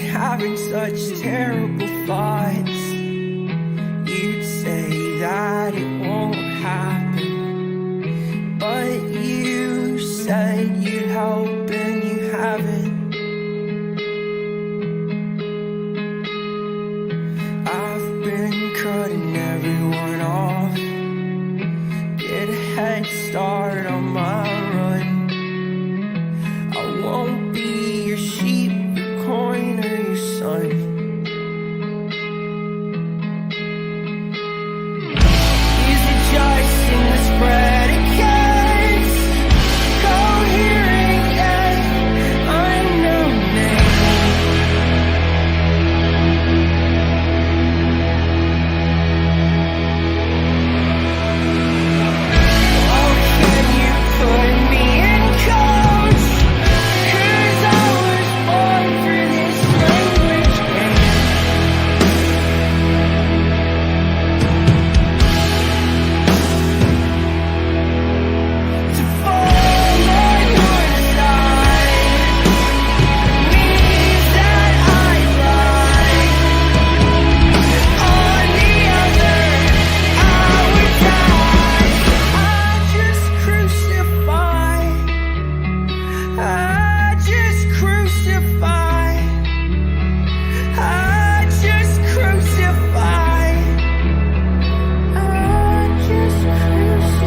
Having such terrible thoughts. You'd say that it won't happen, but you said you'd help and you haven't. I've been cutting everyone off, get a head start on my run. I won't be your sheep, your coin, or your son. Is it just in this predicates? Coherent yet unknown name. Oh, can you put me in codes? 'Cause I was born for this language game. To fall on your side means that I lie. On the other, I would die. I just crucify. I just crucify. I just crucify. I just crucify.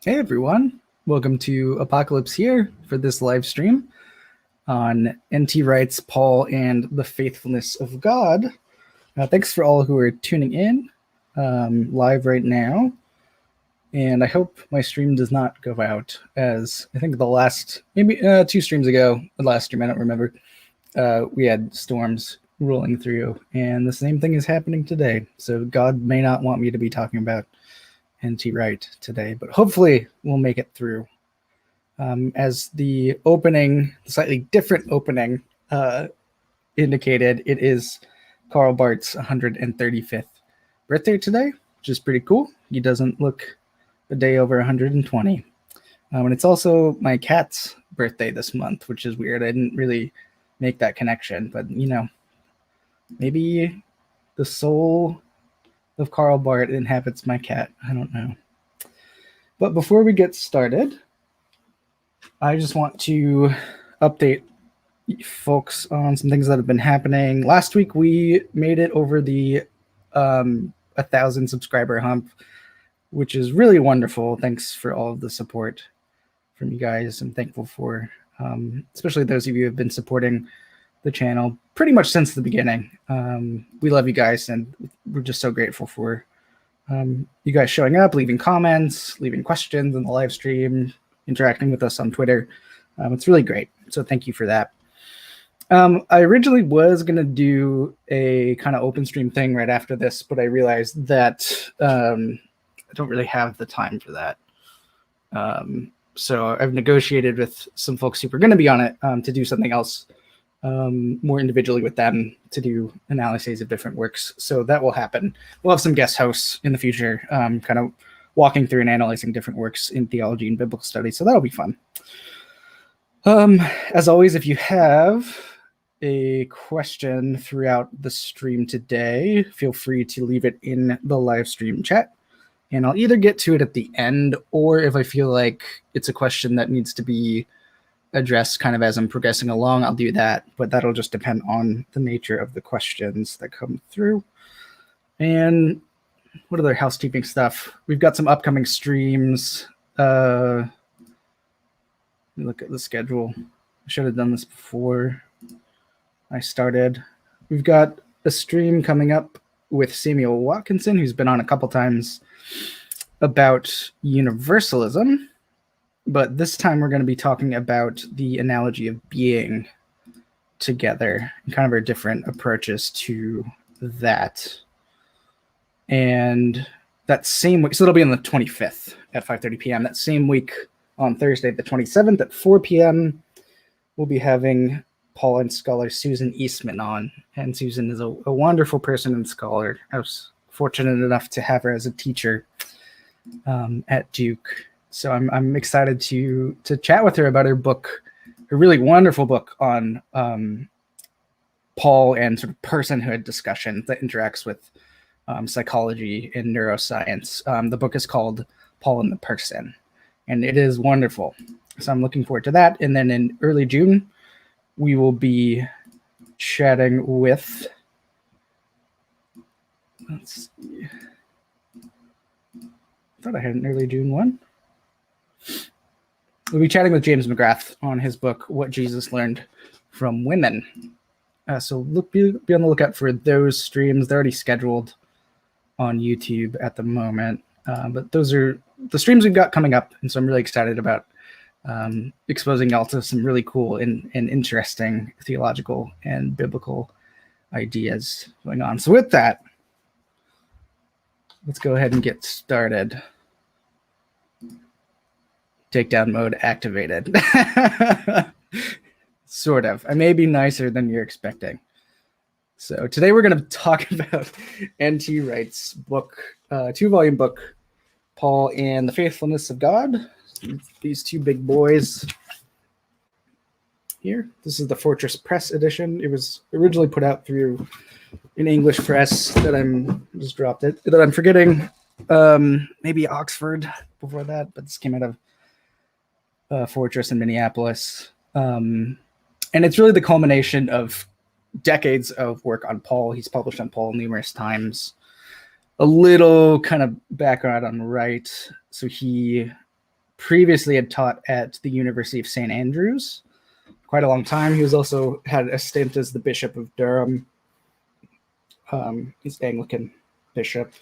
Hey everyone, welcome to Apocalypse here for this live stream on N.T. Wright's Paul and the Faithfulness of God. Thanks for all who are tuning in live right now, and I hope my stream does not go out, as I think the last, maybe 2 streams ago, the last stream, I don't remember, we had storms rolling through, and the same thing is happening today, so God may not want me to be talking about N.T. Wright today, but hopefully we'll make it through. As the opening, slightly different opening indicated, it is Karl Barth's 135th birthday today, which is pretty cool. He doesn't look a day over 120. And it's also my cat's birthday this month, which is weird. I didn't really make that connection, but you know, maybe the soul of Karl Barth inhabits my cat. I don't know. But before we get started, I just want to update folks on some things that have been happening. Last week we made it over the 1,000 subscriber hump, which is really wonderful. Thanks for all of the support from you guys. I'm thankful for, especially those of you who have been supporting the channel pretty much since the beginning. We love you guys, and we're just so grateful for you guys showing up, leaving comments, leaving questions in the live stream, interacting with us on Twitter. It's really great, so thank you for that. I originally was going to do a kind of open stream thing right after this, but I realized that I don't really have the time for that. So I've negotiated with some folks who are going to be on it to do something else more individually with them, to do analyses of different works. So that will happen. We'll have some guest hosts in the future, kind of walking through and analyzing different works in theology and biblical studies. So that'll be fun. As always, if you have a question throughout the stream today, feel free to leave it in the live stream chat, and I'll either get to it at the end, or if I feel like it's a question that needs to be addressed kind of as I'm progressing along, I'll do that, but that'll just depend on the nature of the questions that come through. And what other housekeeping stuff? We've got some upcoming streams. Let me look at the schedule. I should have done this before I started. We've got a stream coming up with Samuel Watkinson, who's been on a couple times, about universalism. But this time we're going to be talking about the analogy of being together and kind of our different approaches to that. And that same week, so it'll be on the 25th at 5:30 p.m. That same week on Thursday, the 27th at 4 p.m., we'll be having Pauline scholar Susan Eastman on. And Susan is a wonderful person and scholar. I was fortunate enough to have her as a teacher at Duke. So I'm excited to chat with her about her book, a really wonderful book on Paul and sort of personhood discussion that interacts with psychology and neuroscience. The book is called Paul and the Person, and it is wonderful. So I'm looking forward to that. And then in early June, we will be chatting with, let's see, I thought I had an early June one. We'll be chatting with James McGrath on his book, What Jesus Learned from Women. So be on the lookout for those streams. They're already scheduled on YouTube at the moment. But those are the streams we've got coming up. And so I'm really excited about exposing y'all to some really cool and interesting theological and biblical ideas going on. So with that, let's go ahead and get started. Takedown mode activated. Sort of. I may be nicer than you're expecting. So today we're going to talk about N.T. Wright's book, 2-volume book, Paul and the Faithfulness of God. These two big boys here. This is the Fortress Press edition. It was originally put out through an English press that I'm forgetting. Maybe Oxford before that, but this came out of Fortress in Minneapolis. And it's really the culmination of decades of work on Paul. He's published on Paul numerous times. A little kind of background on Wright. So he previously had taught at the University of St. Andrews quite a long time. He was also had a stint as the Bishop of Durham. He's Anglican bishop.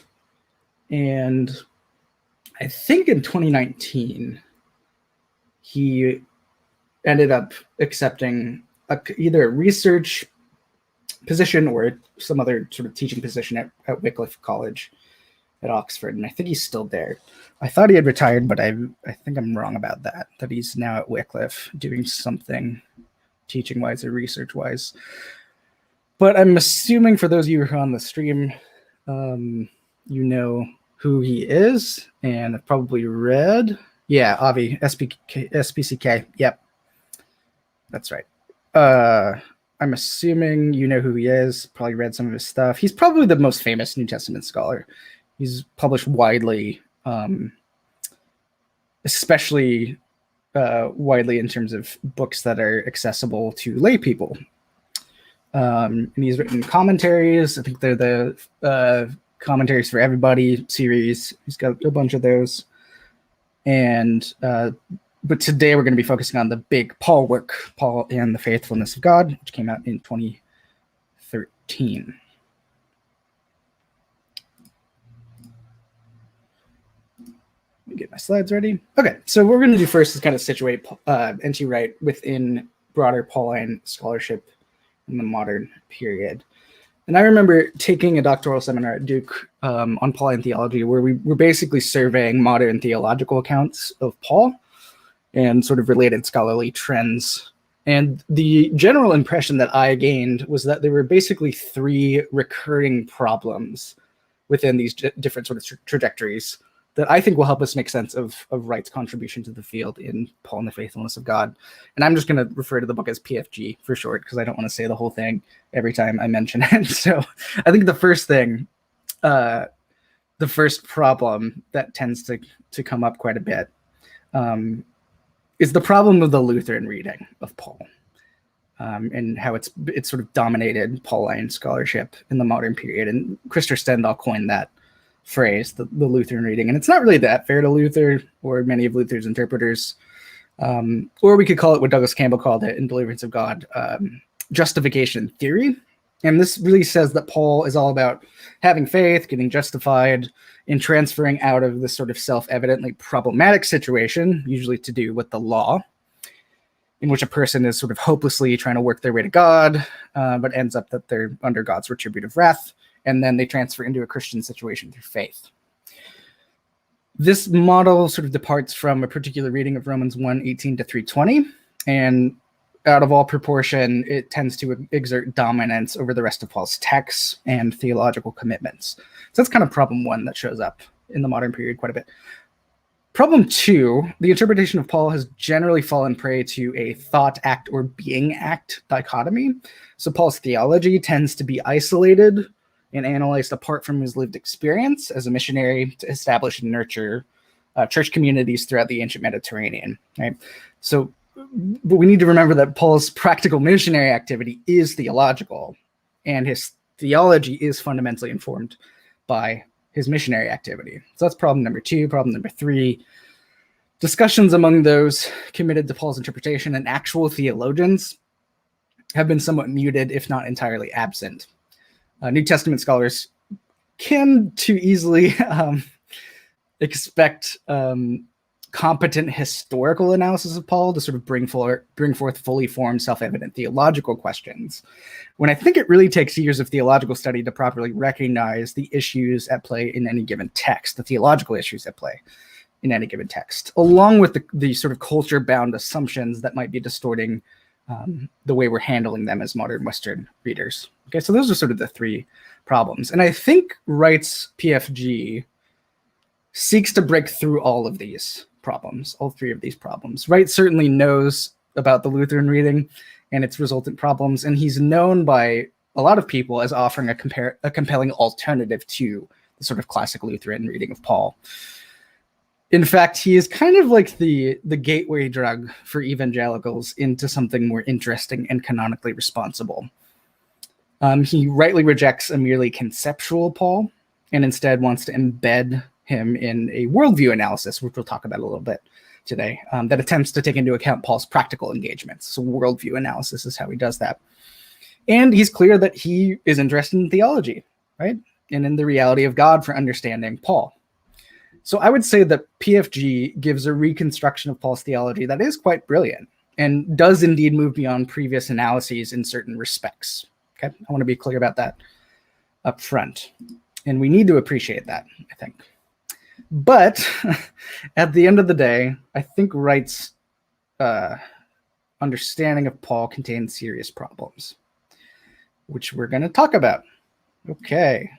And I think in 2019, he ended up accepting either a research position or some other sort of teaching position at Wycliffe College at Oxford. And I think he's still there. I thought he had retired, but I think I'm wrong about that he's now at Wycliffe doing something teaching-wise or research-wise. But I'm assuming for those of you who are on the stream, you know who he is and have probably read. Yeah, Avi, SPCK. Yep. That's right. I'm assuming you know who he is, probably read some of his stuff. He's probably the most famous New Testament scholar. He's published widely, especially widely in terms of books that are accessible to lay people. And he's written commentaries. I think they're the Commentaries for Everybody series. He's got a bunch of those. And but today we're going to be focusing on the big Paul work, Paul and the Faithfulness of God, which came out in 2013. Let me get my slides ready. Okay, so what we're going to do first is kind of situate N.T. Wright within broader Pauline scholarship in the modern period. And I remember taking a doctoral seminar at Duke on Pauline theology, where we were basically surveying modern theological accounts of Paul and sort of related scholarly trends. And the general impression that I gained was that there were basically 3 recurring problems within these different sort of trajectories that I think will help us make sense of Wright's contribution to the field in Paul and the Faithfulness of God. And I'm just going to refer to the book as PFG for short, because I don't want to say the whole thing every time I mention it. So I think the first thing, the first problem that tends to come up quite a bit is the problem of the Lutheran reading of Paul, and how it's sort of dominated Pauline scholarship in the modern period. And Christopher Stendhal coined that phrase, the Lutheran reading. And it's not really that fair to Luther or many of Luther's interpreters. Or we could call it what Douglas Campbell called it in Deliverance of God, justification theory. And this really says that Paul is all about having faith, getting justified, and transferring out of this sort of self-evidently problematic situation, usually to do with the law, in which a person is sort of hopelessly trying to work their way to God, but ends up that they're under God's retributive wrath, and then they transfer into a Christian situation through faith. This model sort of departs from a particular reading of Romans 1:18 to 3:20, and out of all proportion, it tends to exert dominance over the rest of Paul's texts and theological commitments. So that's kind of problem one that shows up in the modern period quite a bit. Problem two, the interpretation of Paul has generally fallen prey to a thought act or being act dichotomy. So Paul's theology tends to be isolated and analyzed apart from his lived experience as a missionary to establish and nurture church communities throughout the ancient Mediterranean. Right? So, but we need to remember that Paul's practical missionary activity is theological, and his theology is fundamentally informed by his missionary activity. So that's problem number two. Problem number three, discussions among those committed to Paul's interpretation and actual theologians have been somewhat muted, if not entirely absent. New Testament scholars can too easily expect competent historical analysis of Paul to sort of bring forth fully formed, self-evident theological questions, when I think it really takes years of theological study to properly recognize the issues at play in any given text, the theological issues at play in any given text, along with the sort of culture-bound assumptions that might be distorting the way we're handling them as modern Western readers. Okay, so those are sort of the three problems. And I think Wright's PFG seeks to break through all of these problems, all three of these problems. Wright certainly knows about the Lutheran reading and its resultant problems, and he's known by a lot of people as offering a compelling alternative to the sort of classic Lutheran reading of Paul. In fact, he is kind of like the gateway drug for evangelicals into something more interesting and canonically responsible. He rightly rejects a merely conceptual Paul and instead wants to embed him in a worldview analysis, which we'll talk about a little bit today, that attempts to take into account Paul's practical engagements. So worldview analysis is how he does that. And he's clear that he is interested in theology, right? And in the reality of God for understanding Paul. So I would say that PFG gives a reconstruction of Paul's theology that is quite brilliant and does indeed move beyond previous analyses in certain respects. Okay, I want to be clear about that up front. And we need to appreciate that, I think. But at the end of the day, I think Wright's understanding of Paul contains serious problems, which we're going to talk about. Okay.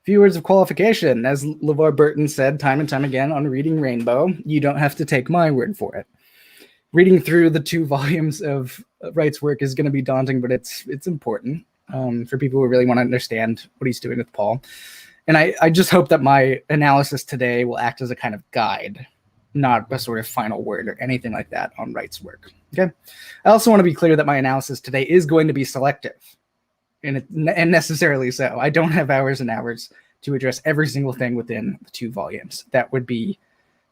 Few words of qualification. As LeVar Burton said time and time again on Reading Rainbow, you don't have to take my word for it. Reading through the 2 volumes of Wright's work is going to be daunting, but it's important for people who really want to understand what he's doing with Paul. And I just hope that my analysis today will act as a kind of guide, not a sort of final word or anything like that on Wright's work. Okay. I also want to be clear that my analysis today is going to be selective. And necessarily so. I don't have hours and hours to address every single thing within the 2 volumes. That would be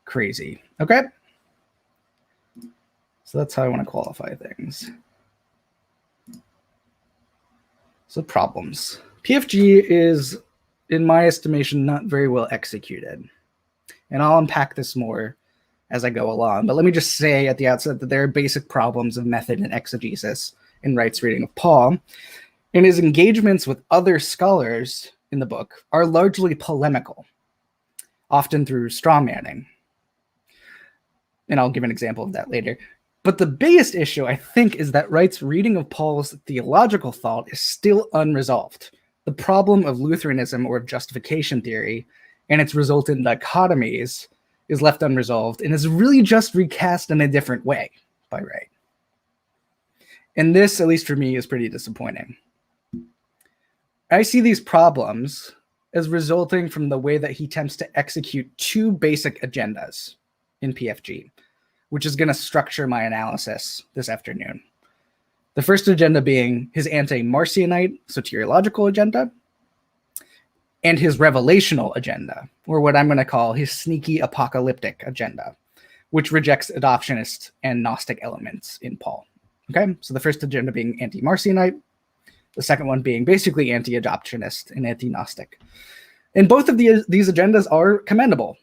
crazy. Okay? So that's how I want to qualify things. So problems. PFG is, in my estimation, not very well executed. And I'll unpack this more as I go along. But let me just say at the outset that there are basic problems of method and exegesis in Wright's reading of Paul. And his engagements with other scholars in the book are largely polemical, often through strawmanning. And I'll give an example of that later. But the biggest issue, I think, is that Wright's reading of Paul's theological thought is still unresolved. The problem of Lutheranism or of justification theory and its resultant dichotomies is left unresolved and is really just recast in a different way by Wright. And this, at least for me, is pretty disappointing. I see these problems as resulting from the way that he attempts to execute 2 basic agendas in PFG, which is going to structure my analysis this afternoon. The first agenda being his anti-Marcionite soteriological agenda and his revelational agenda, or what I'm going to call his sneaky apocalyptic agenda, which rejects adoptionist and Gnostic elements in Paul. Okay, so the first agenda being anti-Marcionite, the second one being basically anti-adoptionist and anti-Gnostic. And both of these agendas are commendable,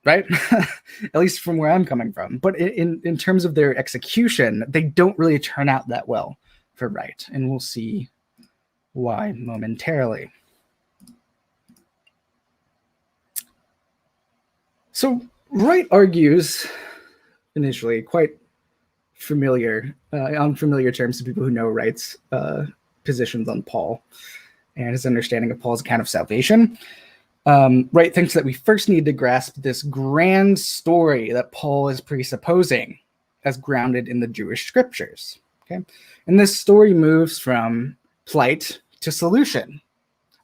right? At least from where I'm coming from. But in terms of their execution, they don't really turn out that well for Wright. And we'll see why momentarily. So Wright argues initially quite familiar, on familiar terms to people who know Wright's positions on Paul and his understanding of Paul's account of salvation. Wright thinks that we first need to grasp this grand story that Paul is presupposing as grounded in the Jewish scriptures. Okay, and this story moves from plight to solution,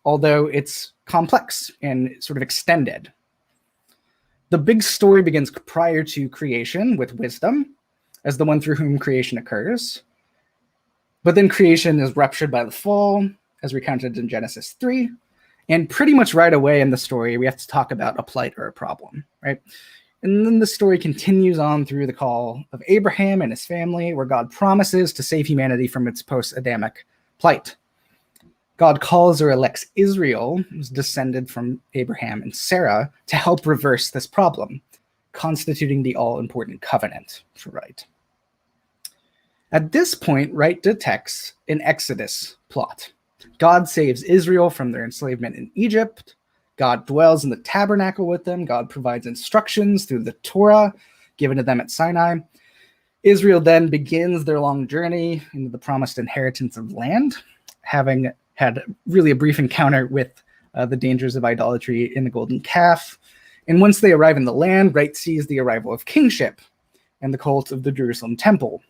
although it's complex and sort of extended. The big story begins prior to creation with wisdom as the one through whom creation occurs. But then creation is ruptured by the fall, as recounted in Genesis 3. And pretty much right away in the story, we have to talk about a plight or a problem, right? And then the story continues on through the call of Abraham and his family, where God promises to save humanity from its post-Adamic plight. God calls or elects Israel, who's descended from Abraham and Sarah, to help reverse this problem, constituting the all-important covenant for Wright. At this point, Wright detects an Exodus plot. God saves Israel from their enslavement in Egypt. God dwells in the tabernacle with them. God provides instructions through the Torah given to them at Sinai. Israel then begins their long journey into the promised inheritance of land, having had really a brief encounter with the dangers of idolatry in the golden calf. And once they arrive in the land, Wright sees the arrival of kingship and the cult of the Jerusalem temple.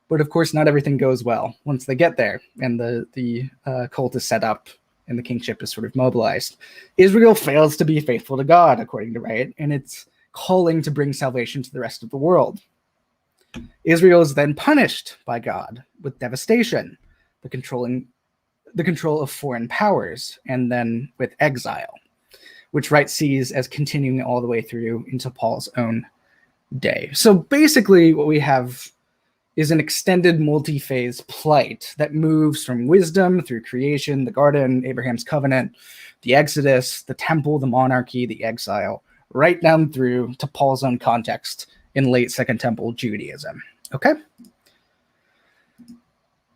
But of course, not everything goes well once they get there and the cult is set up and the kingship is sort of mobilized. Israel fails to be faithful to God, according to Wright, and it's calling to bring salvation to the rest of the world. Israel is then punished by God with devastation, the control of foreign powers, and then with exile, which Wright sees as continuing all the way through into Paul's own day. So basically what we have is an extended multi-phase plight that moves from wisdom through creation, the garden, Abraham's covenant, the Exodus, the temple, the monarchy, the exile, right down through to Paul's own context in late Second Temple Judaism. Okay?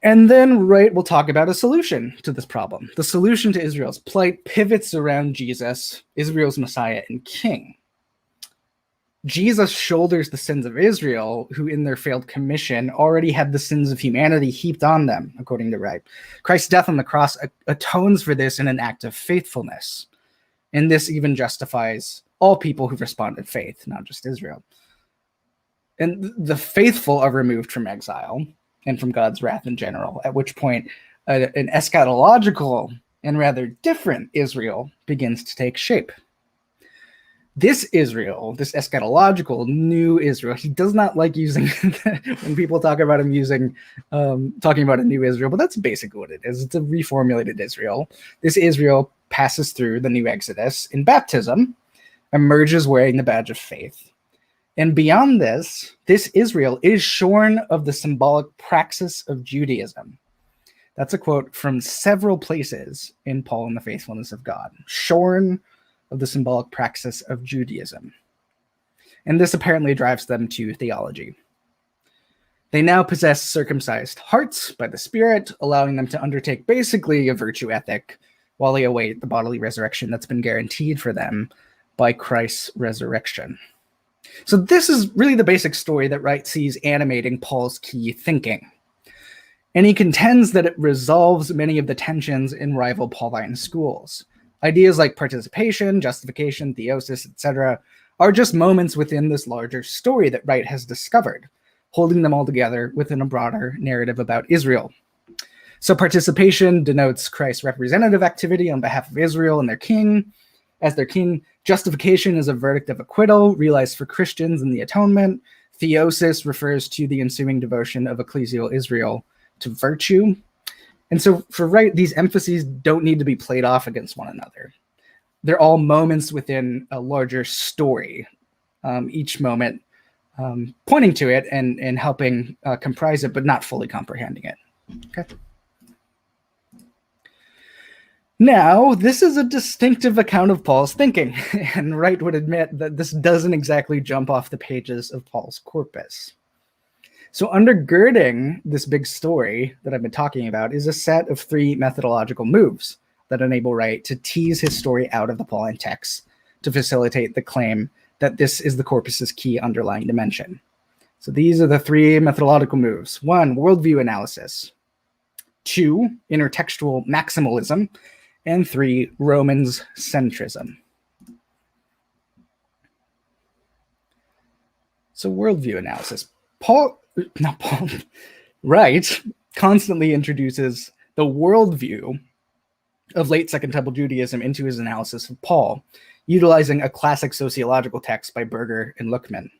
And then Wright will talk about a solution to this problem. The solution to Israel's plight pivots around Jesus, Israel's Messiah and King. Jesus shoulders the sins of Israel, who in their failed commission already had the sins of humanity heaped on them, according to Wright. Christ's death on the cross atones for this in an act of faithfulness. And this even justifies all people who've responded faith, not just Israel. And the faithful are removed from exile and from God's wrath in general, at which point an eschatological and rather different Israel begins to take shape. This Israel, this eschatological new Israel, he does not like using, when people talk about him using, talking about a new Israel, but that's basically what it is. It's a reformulated Israel. This Israel passes through the new Exodus in baptism, emerges wearing the badge of faith. And beyond this Israel is shorn of the symbolic praxis of Judaism. That's a quote from several places in Paul and the Faithfulness of God. Shorn of the symbolic praxis of Judaism. And this apparently drives them to theology. They now possess circumcised hearts by the Spirit, allowing them to undertake basically a virtue ethic while they await the bodily resurrection that's been guaranteed for them by Christ's resurrection. So this is really the basic story that Wright sees animating Paul's key thinking. And he contends that it resolves many of the tensions in rival Pauline schools. Ideas like participation, justification, theosis, etc., are just moments within this larger story that Wright has discovered, holding them all together within a broader narrative about Israel. So participation denotes Christ's representative activity on behalf of Israel and their king. As their king, justification is a verdict of acquittal realized for Christians in the atonement. Theosis refers to the ensuing devotion of ecclesial Israel to virtue. And so for Wright, these emphases don't need to be played off against one another. They're all moments within a larger story, each moment pointing to it and helping comprise it, but not fully comprehending it. Okay. Now, this is a distinctive account of Paul's thinking, and Wright would admit that this doesn't exactly jump off the pages of Paul's corpus. So undergirding this big story that I've been talking about is a set of 3 methodological moves that enable Wright to tease his story out of the Pauline text to facilitate the claim that this is the corpus's key underlying dimension. So these are the 3 methodological moves. 1, worldview analysis. 2, intertextual maximalism. And 3, Romans centrism. So worldview analysis. Wright constantly introduces the worldview of late Second Temple Judaism into his analysis of Paul, utilizing a classic sociological text by Berger and Luckman.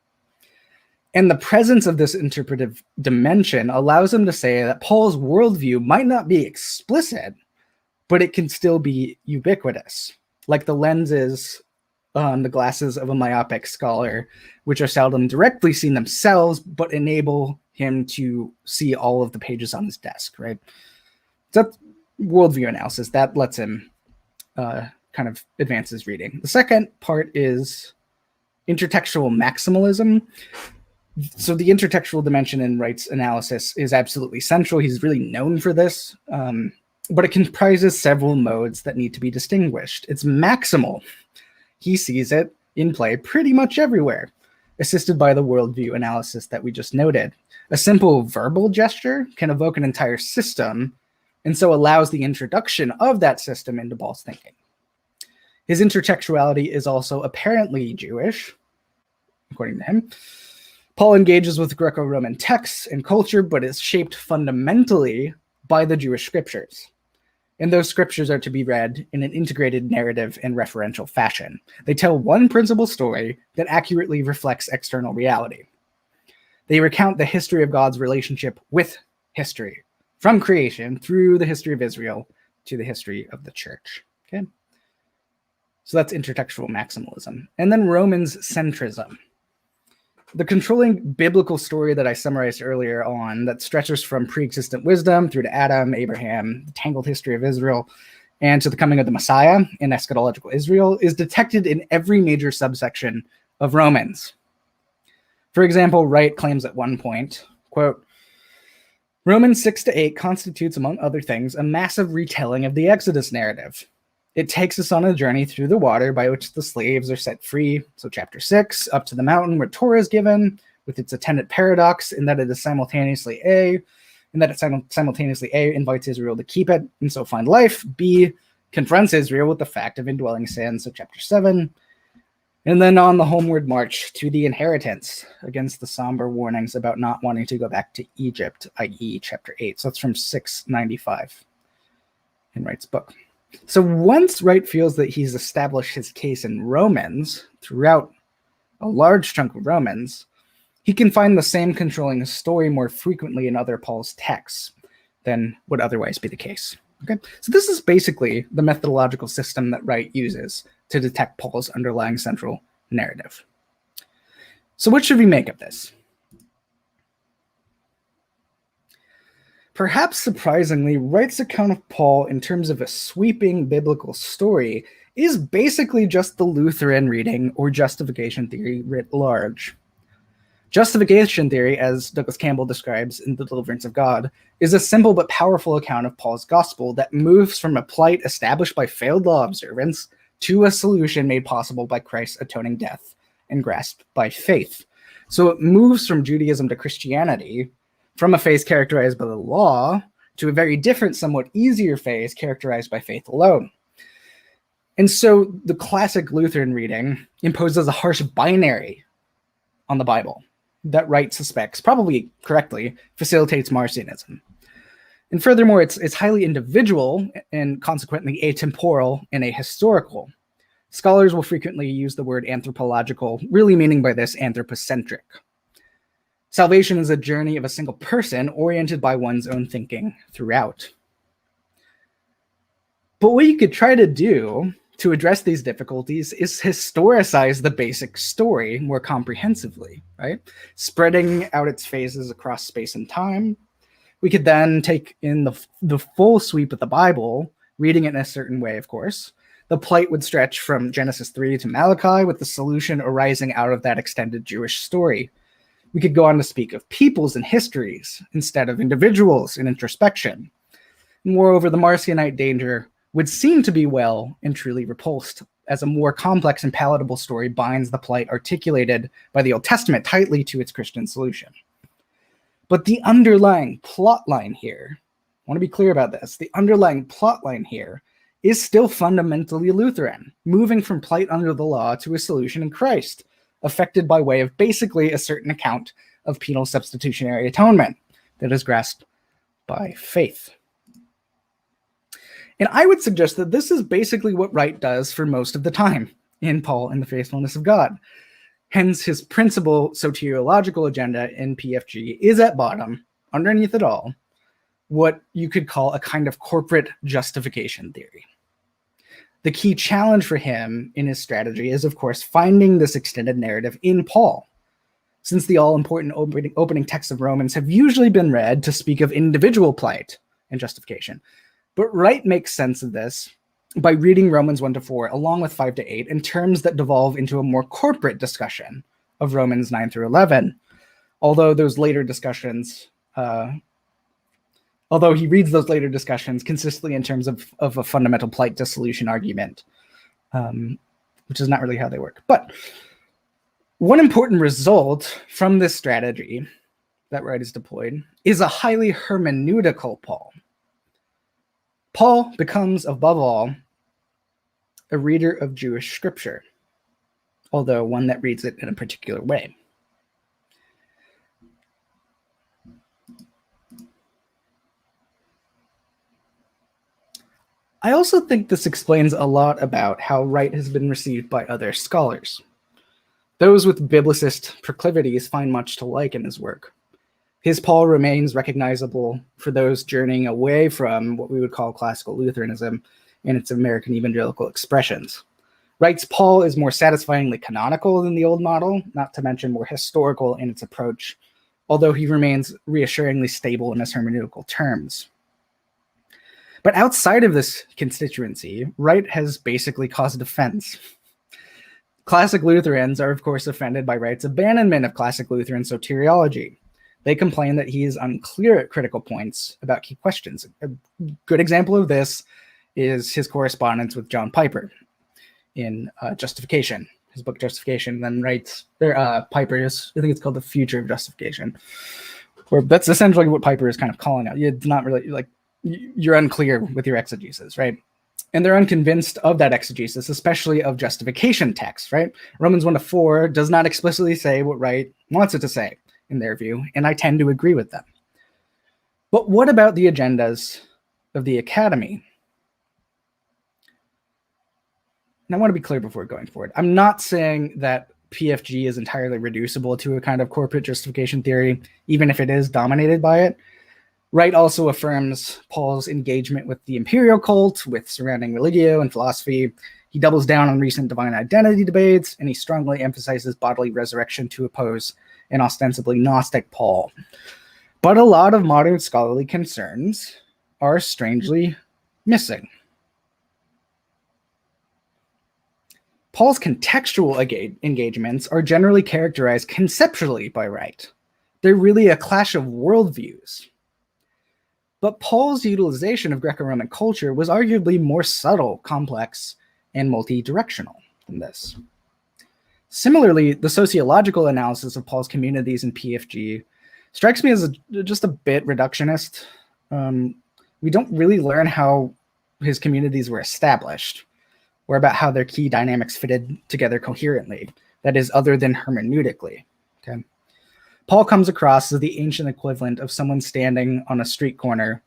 And the presence of this interpretive dimension allows him to say that Paul's worldview might not be explicit, but it can still be ubiquitous, like the lenses on the glasses of a myopic scholar, which are seldom directly seen themselves, but enable him to see all of the pages on his desk, right? So that's worldview analysis. That lets him kind of advance his reading. The second part is intertextual maximalism. So the intertextual dimension in Wright's analysis is absolutely central. He's really known for this. But it comprises several modes that need to be distinguished. It's maximal. He sees it in play pretty much everywhere, assisted by the worldview analysis that we just noted. A simple verbal gesture can evoke an entire system, and so allows the introduction of that system into Paul's thinking. His intertextuality is also apparently Jewish, according to him. Paul engages with Greco-Roman texts and culture, but is shaped fundamentally by the Jewish scriptures. And those scriptures are to be read in an integrated narrative and referential fashion. They tell one principal story that accurately reflects external reality. They recount the history of God's relationship with history, from creation through the history of Israel to the history of the church. Okay, so that's intertextual maximalism. And then Romans centrism. The controlling biblical story that I summarized earlier on that stretches from pre-existent wisdom through to Adam, Abraham, the tangled history of Israel, and to the coming of the Messiah in eschatological Israel is detected in every major subsection of Romans. For example, Wright claims at one point, quote, Romans 6-8 constitutes, among other things, a massive retelling of the Exodus narrative. It takes us on a journey through the water by which the slaves are set free. So chapter 6, up to the mountain where Torah is given, with its attendant paradox in that it is simultaneously A, and that it simultaneously A invites Israel to keep it and so find life. B confronts Israel with the fact of indwelling sin. So chapter 7. And then on the homeward march to the inheritance against the somber warnings about not wanting to go back to Egypt, i.e. chapter 8. So that's from 695 in Wright's book. So once Wright feels that he's established his case in Romans, throughout a large chunk of Romans, he can find the same controlling story more frequently in other Paul's texts than would otherwise be the case. Okay, so this is basically the methodological system that Wright uses to detect Paul's underlying central narrative. So what should we make of this? Perhaps surprisingly, Wright's account of Paul in terms of a sweeping biblical story is basically just the Lutheran reading or justification theory writ large. Justification theory, as Douglas Campbell describes in The Deliverance of God, is a simple but powerful account of Paul's gospel that moves from a plight established by failed law observance to a solution made possible by Christ's atoning death and grasped by faith. So it moves from Judaism to Christianity, from a phase characterized by the law to a very different, somewhat easier phase characterized by faith alone. And so the classic Lutheran reading imposes a harsh binary on the Bible that Wright suspects, probably correctly, facilitates Marcionism. And furthermore, it's highly individual and consequently atemporal and ahistorical. Scholars will frequently use the word anthropological, really meaning by this anthropocentric. Salvation is a journey of a single person oriented by one's own thinking throughout. But what you could try to do to address these difficulties is historicize the basic story more comprehensively, right? Spreading out its phases across space and time. We could then take in the full sweep of the Bible, reading it in a certain way, of course. The plight would stretch from Genesis 3 to Malachi, with the solution arising out of that extended Jewish story. We could go on to speak of peoples and histories instead of individuals in introspection. Moreover, the Marcionite danger would seem to be well and truly repulsed, as a more complex and palatable story binds the plight articulated by the Old Testament tightly to its Christian solution. But the underlying plot line here, I want to be clear about this, the underlying plot line here is still fundamentally Lutheran, moving from plight under the law to a solution in Christ, affected by way of basically a certain account of penal substitutionary atonement that is grasped by faith. And I would suggest that this is basically what Wright does for most of the time in Paul and the Faithfulness of God. Hence, his principal soteriological agenda in PFG is at bottom, underneath it all, what you could call a kind of corporate justification theory. The key challenge for him in his strategy is, of course, finding this extended narrative in Paul, since the all-important opening texts of Romans have usually been read to speak of individual plight and justification. But Wright makes sense of this by reading Romans 1-4 along with 5-8 in terms that devolve into a more corporate discussion of Romans 9 through 11. Although he reads those later discussions consistently in terms of a fundamental plight dissolution argument, which is not really how they work. But one important result from this strategy that Wright has deployed is a highly hermeneutical Paul. Paul becomes, above all, a reader of Jewish scripture, although one that reads it in a particular way. I also think this explains a lot about how Wright has been received by other scholars. Those with biblicist proclivities find much to like in his work. His Paul remains recognizable for those journeying away from what we would call classical Lutheranism and its American evangelical expressions. Wright's Paul is more satisfyingly canonical than the old model, not to mention more historical in its approach, although he remains reassuringly stable in his hermeneutical terms. But outside of this constituency, Wright has basically caused offense. Classic Lutherans are, of course, offended by Wright's abandonment of classic Lutheran soteriology. They complain that he is unclear at critical points about key questions. A good example of this is his correspondence with John Piper in Justification, his book Justification. Then Wright's Piper is, I think it's called The Future of Justification, where that's essentially what Piper is kind of calling out. It's not really like you're unclear with your exegesis, right? And they're unconvinced of that exegesis, especially of justification texts, right? Romans 1-4 does not explicitly say what Wright wants it to say, in their view, and I tend to agree with them. But what about the agendas of the academy? And I want to be clear before going forward. I'm not saying that PFG is entirely reducible to a kind of corporate justification theory, even if it is dominated by it. Wright also affirms Paul's engagement with the imperial cult, with surrounding religio and philosophy. He doubles down on recent divine identity debates, and he strongly emphasizes bodily resurrection to oppose an ostensibly Gnostic Paul. But a lot of modern scholarly concerns are strangely missing. Paul's contextual engagements are generally characterized conceptually by Wright. They're really a clash of worldviews. But Paul's utilization of Greco-Roman culture was arguably more subtle, complex, and multi-directional than this. Similarly, the sociological analysis of Paul's communities in PFG strikes me as just a bit reductionist. We don't really learn how his communities were established or about how their key dynamics fitted together coherently, that is, other than hermeneutically. Okay? Paul comes across as the ancient equivalent of someone standing on a street corner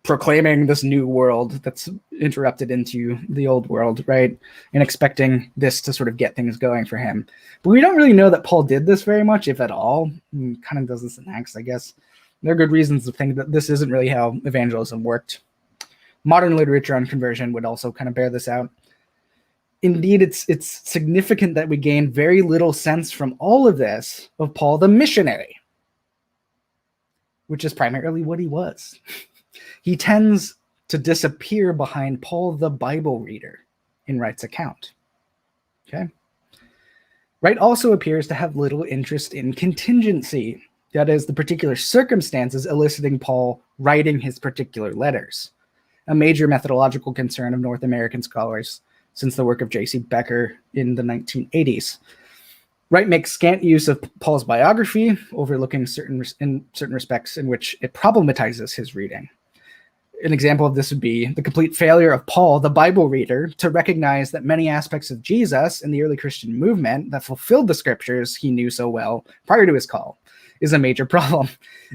proclaiming this new world that's interrupted into the old world, right? And expecting this to sort of get things going for him. But we don't really know that Paul did this very much, if at all. He kind of does this in Acts, I guess. There are good reasons to think that this isn't really how evangelism worked. Modern literature on conversion would also kind of bear this out. Indeed, it's significant that we gain very little sense from all of this of Paul the missionary, which is primarily what he was. He tends to disappear behind Paul the Bible reader in Wright's account. Okay. Wright also appears to have little interest in contingency, that is, the particular circumstances eliciting Paul writing his particular letters, a major methodological concern of North American scholars since the work of J.C. Becker in the 1980s. Wright makes scant use of Paul's biography, overlooking certain respects in which it problematizes his reading. An example of this would be the complete failure of Paul, the Bible reader, to recognize that many aspects of Jesus in the early Christian movement that fulfilled the scriptures he knew so well prior to his call is a major problem.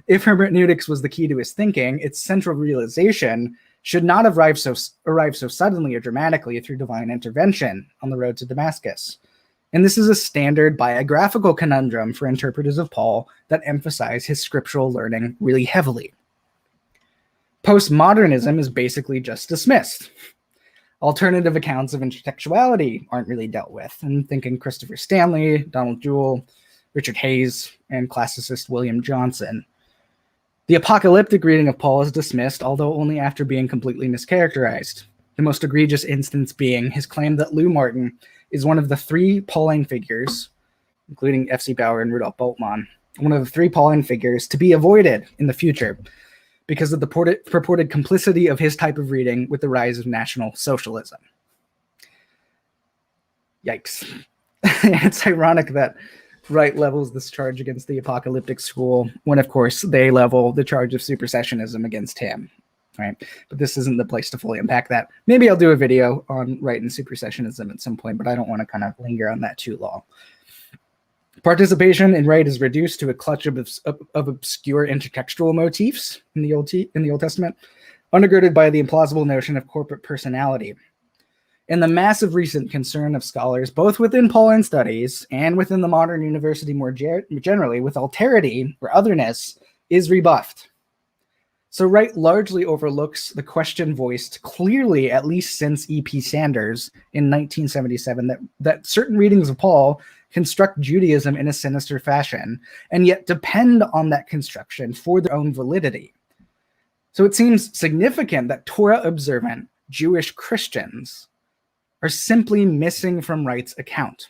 If hermeneutics was the key to his thinking, its central realization should not have arrived so suddenly or dramatically through divine intervention on the road to Damascus. And this is a standard biographical conundrum for interpreters of Paul that emphasize his scriptural learning really heavily. Postmodernism is basically just dismissed. Alternative accounts of intertextuality aren't really dealt with. I'm thinking Christopher Stanley, Donald Jewell, Richard Hayes, and classicist William Johnson. The apocalyptic reading of Paul is dismissed, although only after being completely mischaracterized. The most egregious instance being his claim that Lou Martin is one of the three Pauline figures, including F.C. Bauer and Rudolf Bultmann, one of the three Pauline figures to be avoided in the future because of the purported complicity of his type of reading with the rise of National Socialism. Yikes. It's ironic that Wright levels this charge against the apocalyptic school when, of course, they level the charge of supersessionism against him, right? But this isn't the place to fully unpack that. Maybe I'll do a video on Wright and supersessionism at some point, but I don't want to kind of linger on that too long. Participation in Wright is reduced to a clutch of obscure intertextual motifs in the Old Testament, undergirded by the implausible notion of corporate personality. And the massive recent concern of scholars, both within Pauline studies and within the modern university more generally, with alterity or otherness, is rebuffed. So Wright largely overlooks the question voiced clearly, at least since E.P. Sanders in 1977, that certain readings of Paul construct Judaism in a sinister fashion, and yet depend on that construction for their own validity. So it seems significant that Torah-observant Jewish Christians are simply missing from Wright's account.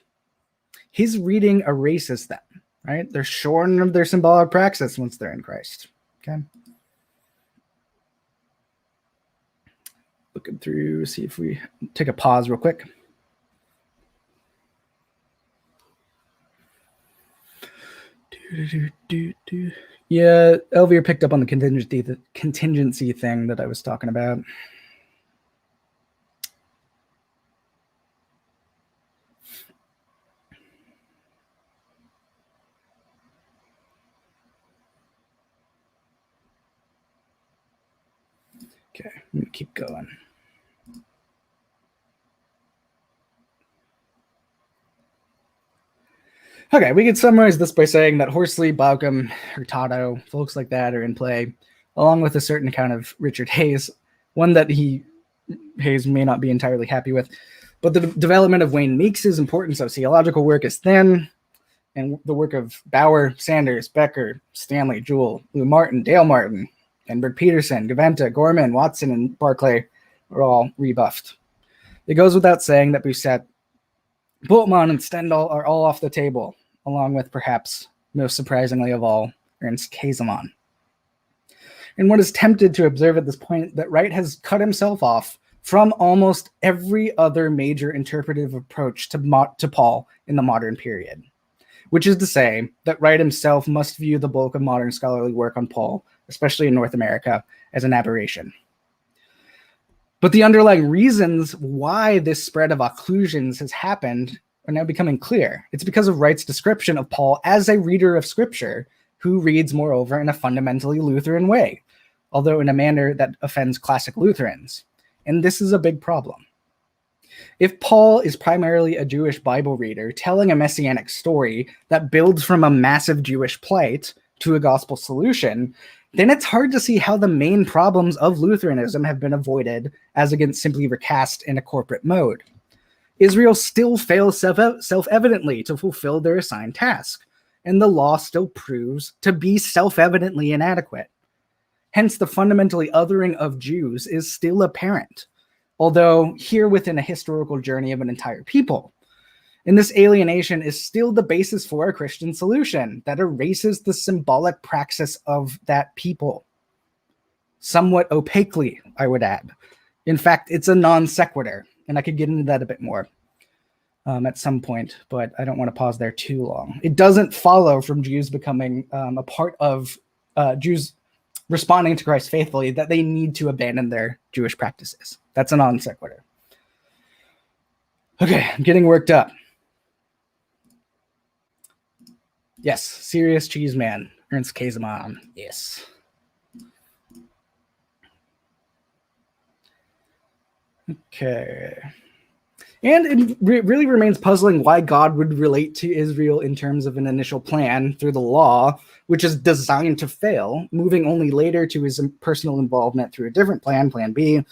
His reading erases them, right? They're shorn of their symbolic praxis once they're in Christ, okay? Looking through, see if we take a pause real quick. Yeah, Elvier picked up on the contingency thing that I was talking about. Okay, I'm gonna keep going. Okay, we can summarize this by saying that Horsley, Bauckham, Hurtado, folks like that are in play, along with a certain account of Richard Hayes, one that Hayes may not be entirely happy with. But the development of Wayne Meeks's important sociological work is thin, and the work of Bauer, Sanders, Becker, Stanley, Jewell, Lou Martin, Dale Martin, Enberg Peterson, Gaventa, Gorman, Watson, and Barclay are all rebuffed. It goes without saying that Bousset, Bultmann, and Stendhal are all off the table, along with, perhaps most surprisingly of all, Ernst Käsemann. And one is tempted to observe at this point that Wright has cut himself off from almost every other major interpretive approach to Paul in the modern period, which is to say that Wright himself must view the bulk of modern scholarly work on Paul, especially in North America, as an aberration. But the underlying reasons why this spread of occlusions has happened are now becoming clear. It's because of Wright's description of Paul as a reader of Scripture who reads, moreover, in a fundamentally Lutheran way, although in a manner that offends classic Lutherans. And this is a big problem. If Paul is primarily a Jewish Bible reader telling a messianic story that builds from a massive Jewish plight to a gospel solution, then it's hard to see how the main problems of Lutheranism have been avoided as against simply recast in a corporate mode. Israel still fails self-evidently to fulfill their assigned task, and the law still proves to be self-evidently inadequate. Hence, the fundamentally othering of Jews is still apparent, although here within a historical journey of an entire people. And this alienation is still the basis for a Christian solution that erases the symbolic praxis of that people. Somewhat opaquely, I would add. In fact, it's a non sequitur, and I could get into that a bit more at some point, but I don't want to pause there too long. It doesn't follow from Jews becoming a part of Jews responding to Christ faithfully that they need to abandon their Jewish practices. That's a non sequitur. Okay, I'm getting worked up. Yes, serious cheese man, Ernst Käsemann. Yes. Okay. And it really remains puzzling why God would relate to Israel in terms of an initial plan through the law, which is designed to fail, moving only later to his personal involvement through a different plan, Plan B,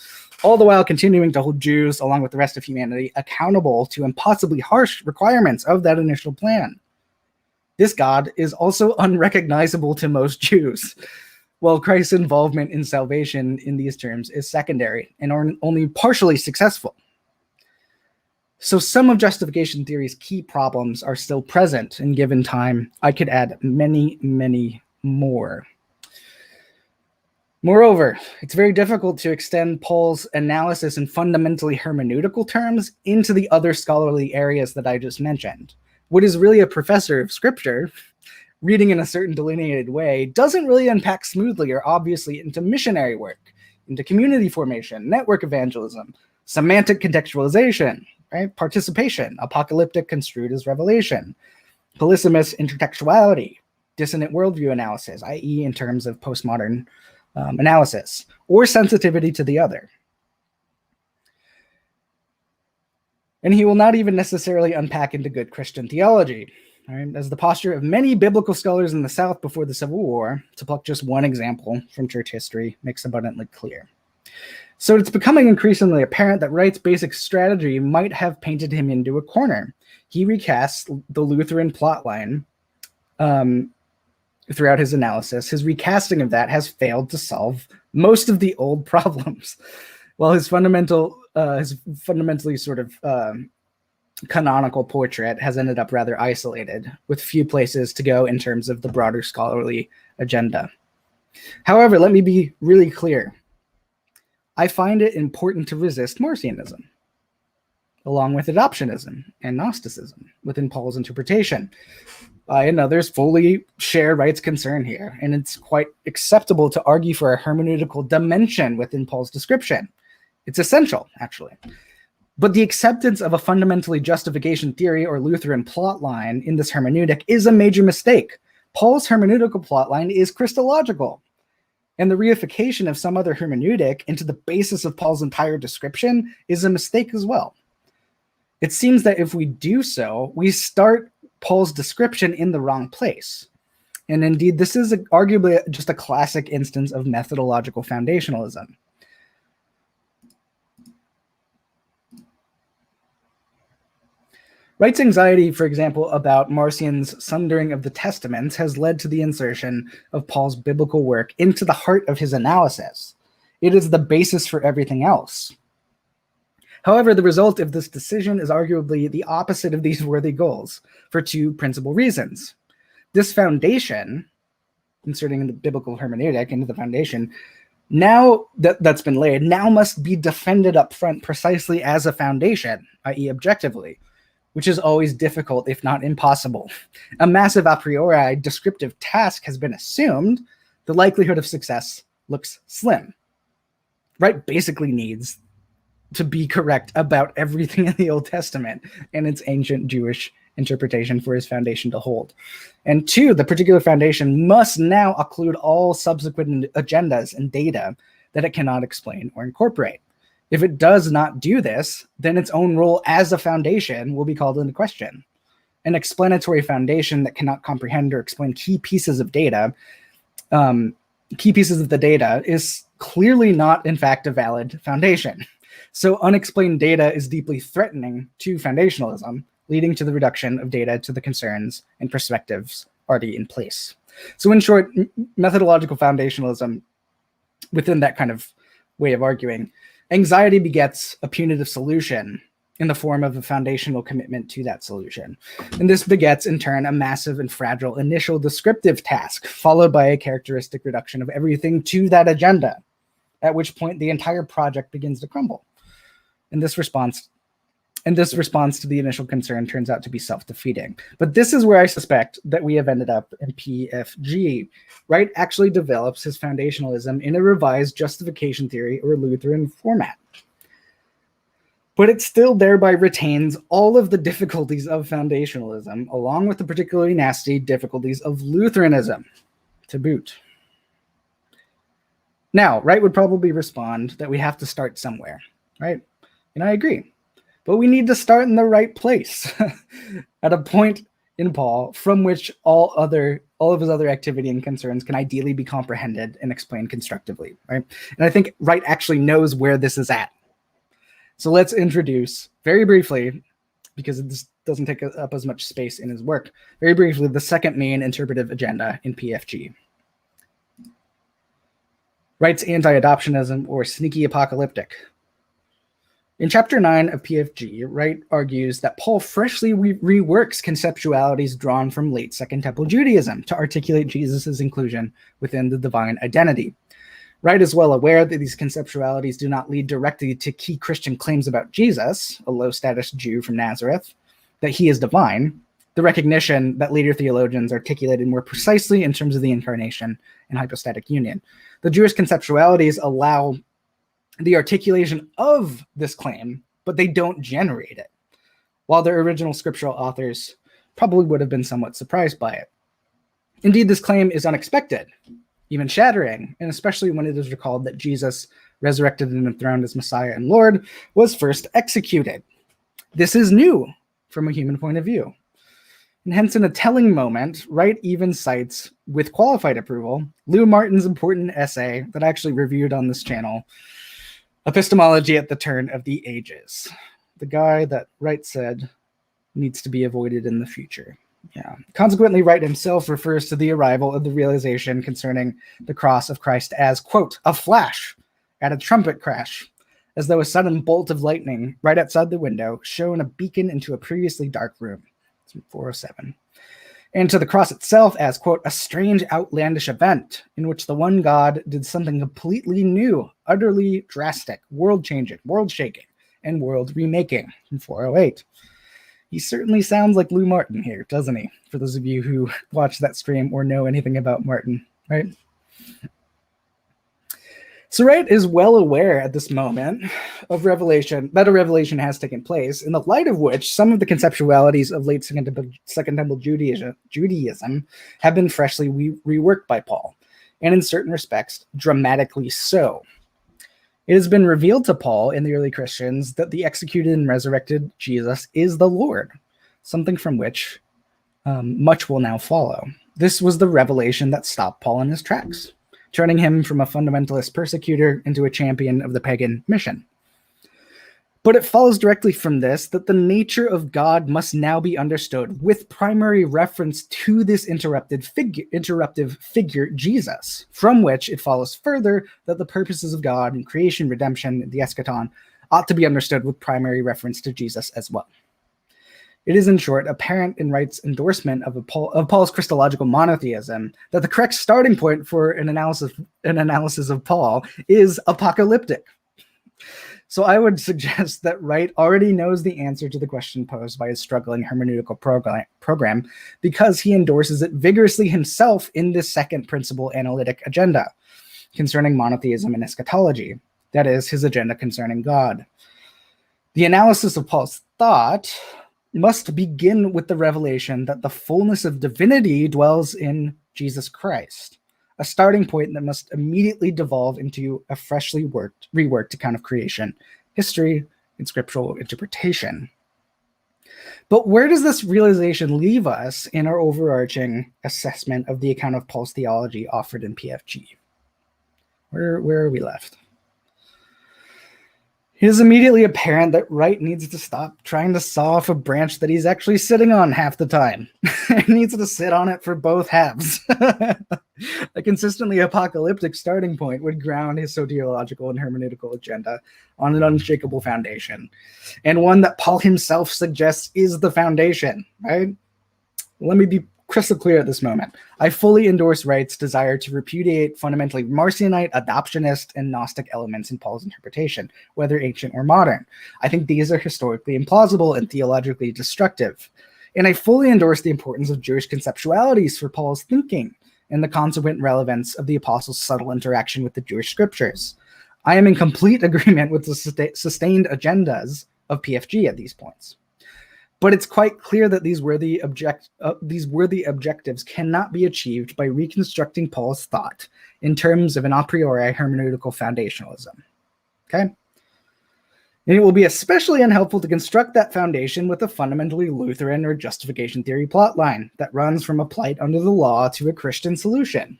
all the while continuing to hold Jews, along with the rest of humanity, accountable to impossibly harsh requirements of that initial plan. This God is also unrecognizable to most Jews, while Christ's involvement in salvation in these terms is secondary and only partially successful. So some of justification theory's key problems are still present, and given time, I could add many, many more. Moreover, it's very difficult to extend Paul's analysis in fundamentally hermeneutical terms into the other scholarly areas that I just mentioned. What is really a professor of scripture, reading in a certain delineated way, doesn't really unpack smoothly or obviously into missionary work, into community formation, network evangelism, semantic contextualization, right? Participation, apocalyptic construed as revelation, polysemous intertextuality, dissonant worldview analysis, i.e. in terms of postmodern analysis, or sensitivity to the other. And he will not even necessarily unpack into good Christian theology, right? As the posture of many biblical scholars in the South before the Civil War, to pluck just one example from church history, makes abundantly clear. So it's becoming increasingly apparent that Wright's basic strategy might have painted him into a corner. He recasts the Lutheran plotline throughout his analysis. His recasting of that has failed to solve most of the old problems, while his fundamentally sort of canonical portrait has ended up rather isolated, with few places to go in terms of the broader scholarly agenda. However, let me be really clear. I find it important to resist Marcionism, along with adoptionism and Gnosticism within Paul's interpretation. I and others fully share Wright's concern here, and it's quite acceptable to argue for a hermeneutical dimension within Paul's description. It's essential, actually. But the acceptance of a fundamentally justification theory or Lutheran plotline in this hermeneutic is a major mistake. Paul's hermeneutical plotline is Christological, and the reification of some other hermeneutic into the basis of Paul's entire description is a mistake as well. It seems that if we do so, we start Paul's description in the wrong place. And indeed, this is arguably just a classic instance of methodological foundationalism. Wright's anxiety, for example, about Marcion's sundering of the Testaments has led to the insertion of Paul's biblical work into the heart of his analysis. It is the basis for everything else. However, the result of this decision is arguably the opposite of these worthy goals for two principal reasons. This foundation, inserting the biblical hermeneutic into the foundation, now that's been laid, now must be defended up front precisely as a foundation, i.e. objectively, which is always difficult, if not impossible. A massive a priori descriptive task has been assumed. The likelihood of success looks slim. Wright basically needs to be correct about everything in the Old Testament and its ancient Jewish interpretation for his foundation to hold. And two, the particular foundation must now include all subsequent agendas and data that it cannot explain or incorporate. If it does not do this, then its own role as a foundation will be called into question. An explanatory foundation that cannot comprehend or explain key pieces of data key pieces of the data is clearly not, in fact, a valid foundation. So unexplained data is deeply threatening to foundationalism, leading to the reduction of data to the concerns and perspectives already in place. So in short, methodological foundationalism, within that kind of way of arguing, anxiety begets a punitive solution in the form of a foundational commitment to that solution. And this begets, in turn, a massive and fragile initial descriptive task, followed by a characteristic reduction of everything to that agenda, at which point the entire project begins to crumble. And this response to the initial concern turns out to be self-defeating. But this is where I suspect that we have ended up in PFG. Wright actually develops his foundationalism in a revised justification theory or Lutheran format. But it still thereby retains all of the difficulties of foundationalism, along with the particularly nasty difficulties of Lutheranism to boot. Now, Wright would probably respond that we have to start somewhere, right? And I agree. But we need to start in the right place, at a point in Paul from which all of his other activity and concerns can ideally be comprehended and explained constructively, right? And I think Wright actually knows where this is at. So let's introduce very briefly, because this doesn't take up as much space in his work, very briefly, the second main interpretive agenda in PFG. Wright's anti-adoptionism, or sneaky apocalyptic. In chapter 9 of PFG, Wright argues that Paul freshly reworks conceptualities drawn from late Second Temple Judaism to articulate Jesus' inclusion within the divine identity. Wright is well aware that these conceptualities do not lead directly to key Christian claims about Jesus, a low-status Jew from Nazareth, that he is divine, the recognition that later theologians articulated more precisely in terms of the incarnation and hypostatic union. The Jewish conceptualities allow the articulation of this claim, but they don't generate it, while their original scriptural authors probably would have been somewhat surprised by it. Indeed, this claim is unexpected, even shattering, and especially when it is recalled that Jesus, resurrected and enthroned as Messiah and Lord, was first executed. This is new from a human point of view. And hence, in a telling moment, Wright even cites, with qualified approval, Lou Martin's important essay that I actually reviewed on this channel, Epistemology at the Turn of the Ages. The guy that Wright said needs to be avoided in the future. Yeah. Consequently, Wright himself refers to the arrival of the realization concerning the cross of Christ as, quote, a flash at a trumpet crash, as though a sudden bolt of lightning right outside the window shone a beacon into a previously dark room. It's 407. And to the cross itself as, quote, a strange outlandish event in which the one God did something completely new, utterly drastic, world-changing, world-shaking, and world-remaking in 408. He certainly sounds like Lou Martin here, doesn't he? For those of you who watch that stream or know anything about Martin, right? So Wright is well aware at this moment of revelation, that a revelation has taken place, in the light of which some of the conceptualities of late Second Temple Judaism have been freshly reworked by Paul, and in certain respects, dramatically so. It has been revealed to Paul and the early Christians that the executed and resurrected Jesus is the Lord, something from which much will now follow. This was the revelation that stopped Paul in his tracks, turning him from a fundamentalist persecutor into a champion of the pagan mission. But it follows directly from this that the nature of God must now be understood with primary reference to this interruptive figure, Jesus, from which it follows further that the purposes of God in creation, redemption, and the eschaton ought to be understood with primary reference to Jesus as well. It is, in short, apparent in Wright's endorsement of Paul's Christological monotheism that the correct starting point for an analysis of Paul is apocalyptic. So I would suggest that Wright already knows the answer to the question posed by his struggling hermeneutical program because he endorses it vigorously himself in this second principal analytic agenda concerning monotheism and eschatology, that is, his agenda concerning God. The analysis of Paul's thought must begin with the revelation that the fullness of divinity dwells in Jesus Christ, a starting point that must immediately devolve into a freshly reworked account of creation, history, and scriptural interpretation. But where does this realization leave us in our overarching assessment of the account of Paul's theology offered in PFG? Where are we left? It is immediately apparent that Wright needs to stop trying to saw off a branch that he's actually sitting on half the time. He needs to sit on it for both halves. A consistently apocalyptic starting point would ground his soteriological and hermeneutical agenda on an unshakable foundation, and one that Paul himself suggests is the foundation, right? Let me be crystal clear at this moment. I fully endorse Wright's desire to repudiate fundamentally Marcionite, adoptionist, and Gnostic elements in Paul's interpretation, whether ancient or modern. I think these are historically implausible and theologically destructive. And I fully endorse the importance of Jewish conceptualities for Paul's thinking and the consequent relevance of the apostles' subtle interaction with the Jewish scriptures. I am in complete agreement with the sustained agendas of PFG at these points. But it's quite clear that these worthy objectives cannot be achieved by reconstructing Paul's thought in terms of an a priori hermeneutical foundationalism. Okay? And it will be especially unhelpful to construct that foundation with a fundamentally Lutheran or justification theory plotline that runs from a plight under the law to a Christian solution.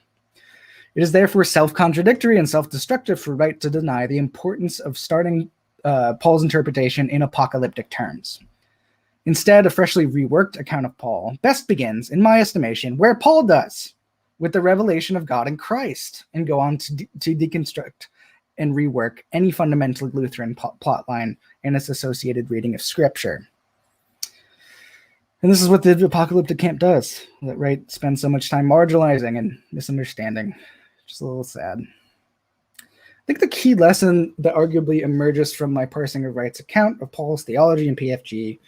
It is therefore self-contradictory and self-destructive for Wright to deny the importance of starting Paul's interpretation in apocalyptic terms. Instead, a freshly reworked account of Paul best begins, in my estimation, where Paul does, with the revelation of God in Christ, and go on to deconstruct and rework any fundamentally Lutheran plotline and its associated reading of Scripture. And this is what the apocalyptic camp does, that Wright spends so much time marginalizing and misunderstanding. Just a little sad. I think the key lesson that arguably emerges from my parsing of Wright's account of Paul's theology in PFG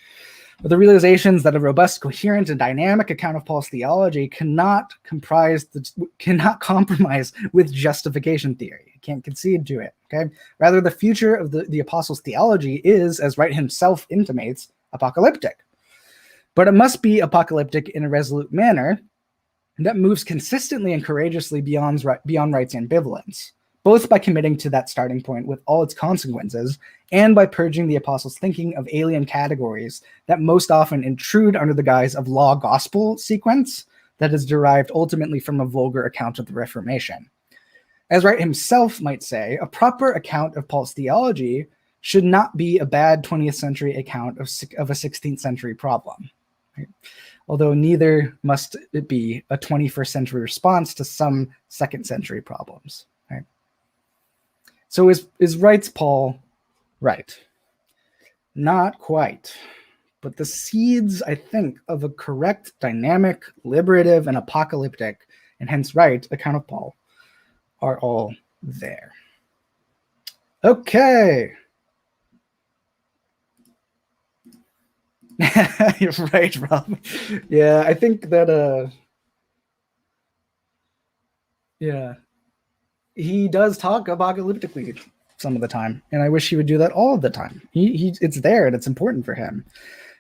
are the realizations that a robust, coherent, and dynamic account of Paul's theology cannot compromise with justification theory. It can't concede to it. Okay, rather, the future of the apostles' theology is, as Wright himself intimates, apocalyptic. But it must be apocalyptic in a resolute manner that moves consistently and courageously beyond Wright's ambivalence, both by committing to that starting point with all its consequences and by purging the apostles' thinking of alien categories that most often intrude under the guise of law-gospel sequence that is derived ultimately from a vulgar account of the Reformation. As Wright himself might say, a proper account of Paul's theology should not be a bad 20th century account of a 16th century problem. Right? Although neither must it be a 21st century response to some second century problems. Right? So is Wright's Paul right? Not quite. But the seeds, I think, of a correct, dynamic, liberative, and apocalyptic, and hence Wright, account of Paul, are all there. Okay. You're right, Rob. Yeah, I think that he does talk apocalyptically some of the time, and I wish he would do that all of the time. It's there and it's important for him,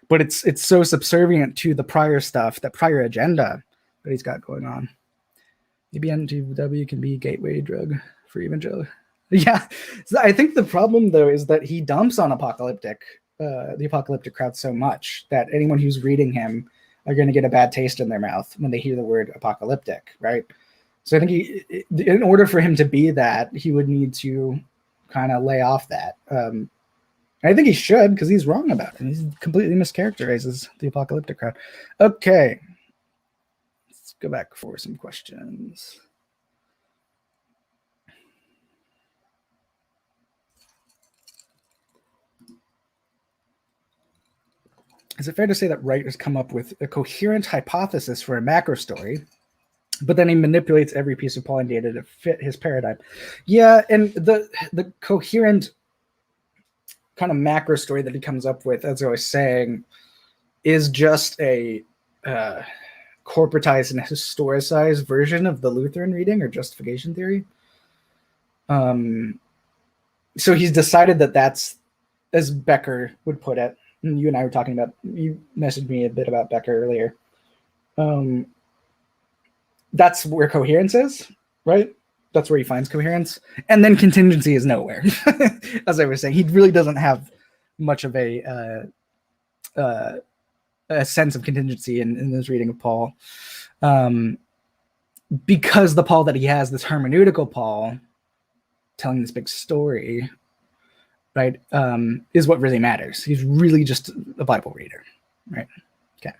but it's so subservient to the prior stuff, that prior agenda that he's got going on. Maybe NTW can be a gateway drug for evangelical. Yeah, so I think the problem though is that he dumps on the apocalyptic crowd so much that anyone who's reading him are going to get a bad taste in their mouth when they hear the word apocalyptic, right? So I think in order for him to be that, he would need to kind of lay off that. I think he should, because he's wrong about it. He completely mischaracterizes the apocalyptic crowd. Okay. Let's go back for some questions. Is it fair to say that Wright has come up with a coherent hypothesis for a macro story, but then he manipulates every piece of Pauline data to fit his paradigm? Yeah, and the coherent kind of macro story that he comes up with, as I was saying, is just a corporatized and historicized version of the Lutheran reading or justification theory. So he's decided that that's, as Becker would put it, and you and I were talking about, you messaged me a bit about Becker earlier. That's where coherence is, right? That's where he finds coherence. And then contingency is nowhere. As I was saying, he really doesn't have much of a sense of contingency in this reading of Paul. Because the Paul that he has, this hermeneutical Paul, telling this big story, right, is what really matters. He's really just a Bible reader, right? Okay.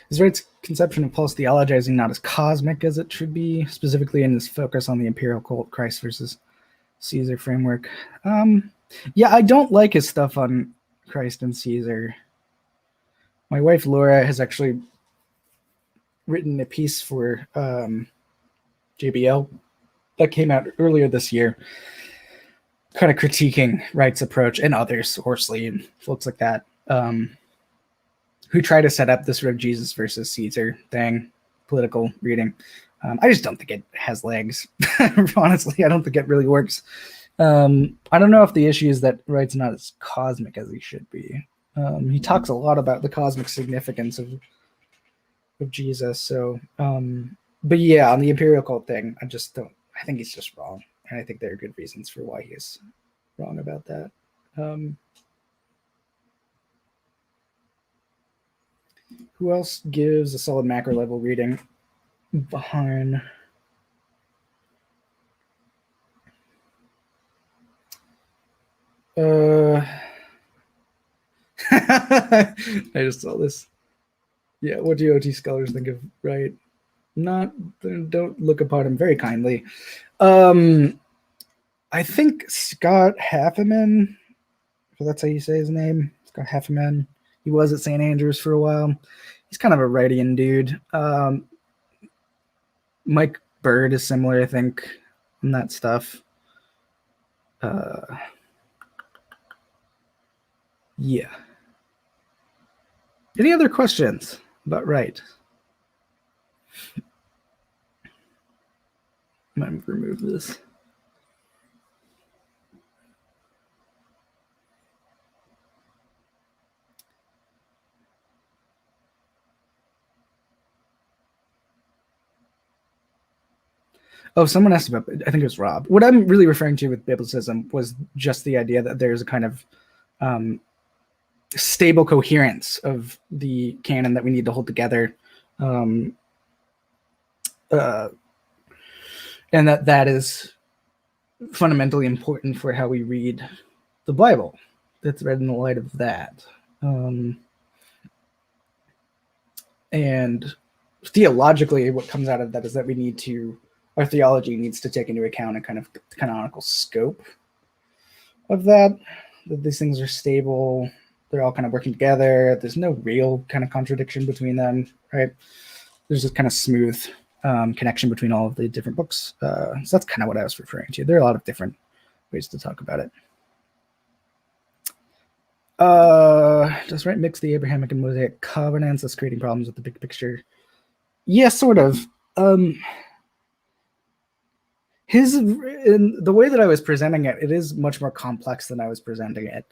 Is Wright's conception of Paul's theologizing not as cosmic as it should be, specifically in his focus on the imperial cult, Christ versus Caesar framework? Yeah, I don't like his stuff on Christ and Caesar. My wife Laura has actually written a piece for JBL that came out earlier this year, kind of critiquing Wright's approach and others, Horsley and folks like that, who try to set up this sort of Jesus versus Caesar thing, political reading. I just don't think it has legs. Honestly, I don't think it really works. I don't know if the issue is that Wright's not as cosmic as he should be. He talks a lot about the cosmic significance of Jesus. So, but yeah, on the imperial cult thing, I think he's just wrong. And I think there are good reasons for why he's wrong about that. Who else gives a solid macro level reading behind? I just saw this. Yeah, what do OT scholars think of Wright? Don't look upon him very kindly. I think Scott Hafeman, if that's how you say his name, Scott Hafeman. He was at St. Andrews for a while. He's kind of a Wrightian dude. Mike Bird is similar, I think, on that stuff. Yeah. Any other questions about Wright? I'm going to remove this. Oh, someone asked about, I think it was Rob. What I'm really referring to with biblicism was just the idea that there's a kind of stable coherence of the canon that we need to hold together. And that is fundamentally important for how we read the Bible. That's read in the light of that. And theologically, what comes out of that is that our theology needs to take into account a kind of canonical scope of that these things are stable, they're all kind of working together, there's no real kind of contradiction between them, right? There's this kind of smooth connection between all of the different books. So that's kind of what I was referring to. There are a lot of different ways to talk about it. Does Wright mix the Abrahamic and Mosaic covenants that's creating problems with the big picture? Yeah, sort of. The way that I was presenting it, it is much more complex than I was presenting it,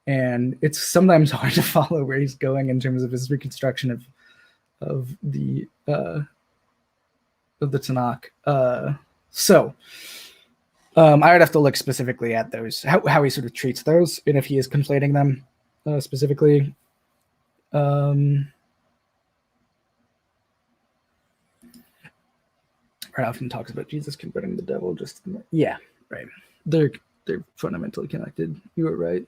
and it's sometimes hard to follow where he's going in terms of his reconstruction of the Tanakh. So I would have to look specifically at those, how he sort of treats those, and if he is conflating them specifically. Right, often talks about Jesus converting the devil. Yeah, right. They're fundamentally connected. You are right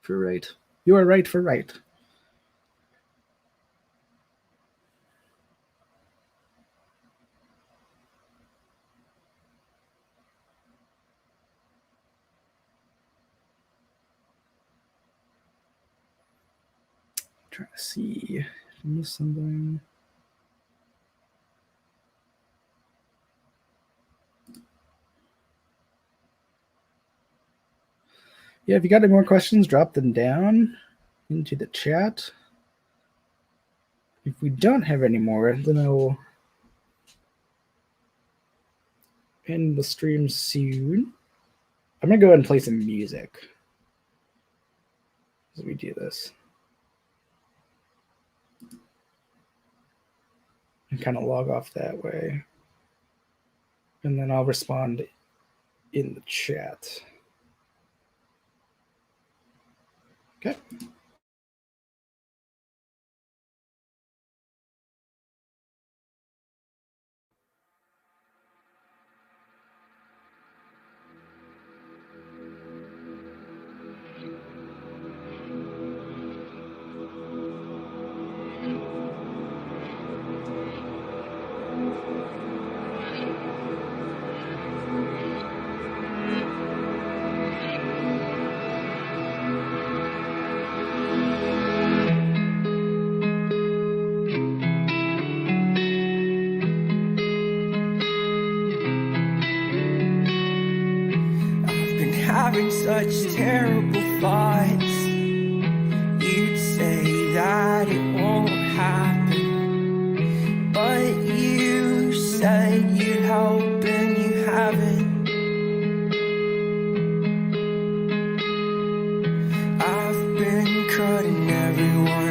for right. You are right for right. Trying to see if I missed something. Yeah, if you got any more questions, drop them down into the chat. If we don't have any more, then I will end the stream soon. I'm going to go ahead and play some music as we do this. And kind of log off that way. And then I'll respond in the chat. Okay. Having such terrible thoughts, you'd say that it won't happen, but you said you'd help and you haven't. I've been cutting everyone